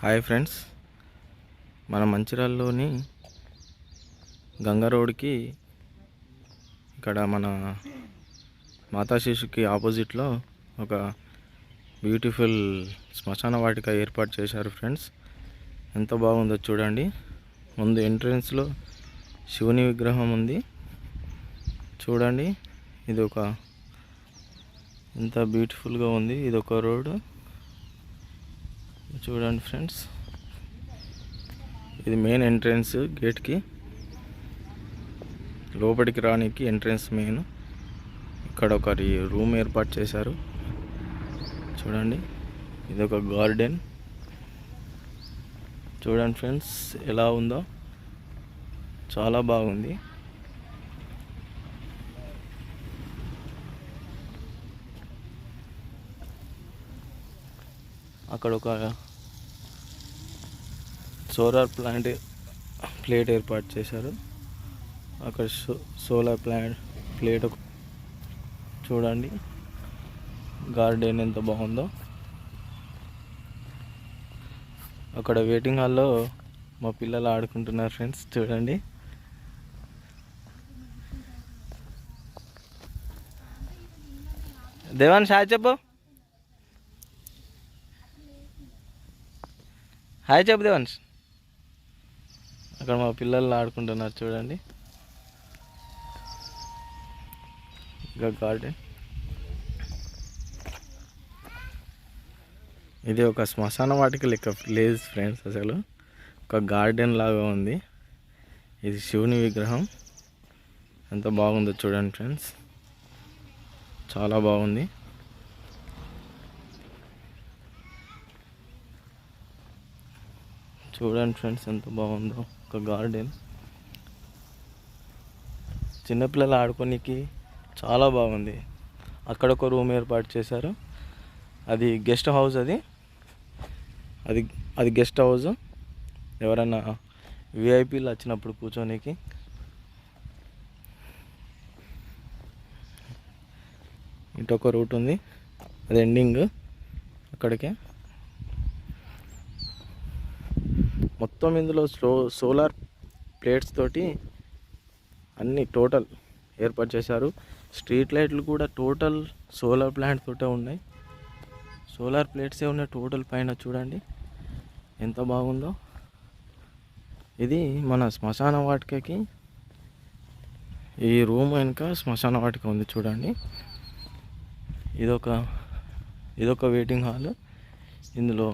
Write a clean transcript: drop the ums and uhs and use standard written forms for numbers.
Hi friends, మన మంచిర్యాలలోని గంగా రోడ్కి ఇక్కడ మన మాతా శిశుకి ఆపోజిట్లో ఒక బ్యూటిఫుల్ శ్మశాన వాటిక ఏర్పాటు చేశారు ఫ్రెండ్స్. ఎంత బాగుందో చూడండి. ముందు ఎంట్రన్స్లో శివుని విగ్రహం ఉంది చూడండి. ఇది ఒక ఎంత బ్యూటిఫుల్గా ఉంది. ఇది ఒక రోడ్ చూడండి ఫ్రెండ్స్. ఇది మెయిన్ ఎంట్రన్స్, గేట్కి లోపలికి రానికి ఎంట్రన్స్ మెయిన్. ఇక్కడ ఒక రూమ్ ఏర్పాటు చేశారు చూడండి. ఇది ఒక గార్డెన్ చూడండి ఫ్రెండ్స్ ఎలా ఉందో, చాలా బాగుంది. అక్కడ ఒక సోలార్ ప్లేట్ ఏర్పాటు చేశారు. అక్కడ సోలార్ ప్లేట్ చూడండి. గార్డెన్ ఎంత బాగుందో. అక్కడ వెయిటింగ్ హాల్లో మా పిల్లలు ఆడుకుంటున్నారు ఫ్రెండ్స్ చూడండి. దేవాన్ హాయ్ చెప్పు, హాయ్ చెప్పు దేవాన్స్. అక్కడ మా పిల్లలు ఆడుకుంటున్నారు చూడండి. ఇంకా గార్డెన్, ఇది ఒక శ్మశాన వాటిక లెక్క లేదు ఫ్రెండ్స్. అసలు ఒక గార్డెన్ లాగా ఉంది. ఇది శివుని విగ్రహం. ఎంత బాగుందో చూడండి ఫ్రెండ్స్, చాలా బాగుంది. చూడండి ఫ్రెండ్స్ ఎంత బాగుందో. ఒక గార్డెన్, చిన్నపిల్లలు ఆడుకోనికి చాలా బాగుంది. అక్కడ ఒక రూమ్ ఏర్పాటు చేశారు. అది గెస్ట్ హౌస్. అది గెస్ట్ హౌస్. ఎవరైనా విఐపీలు వచ్చినప్పుడు కూర్చోనికి. ఇటు ఒక రూట్ ఉంది, అది ఎండింగ్ అక్కడికే. మొత్తం ఇందులో సోలార్ ప్లేట్స్ తోటి అన్ని టోటల్ ఏర్పాటు చేశారు. స్ట్రీట్ లైట్లు కూడా టోటల్ సోలార్ ప్లాంట్ తోటే ఉన్నాయి. సోలార్ ప్లేట్సే ఉన్నాయి టోటల్ పైన. చూడండి ఎంత బాగుందో. ఇది మన శ్మశాన వాటికకి ఈ రూమ్ వెనుక శ్మశాన వాటిక ఉంది చూడండి. ఇదొక వెయిటింగ్ హాల్. ఇందులో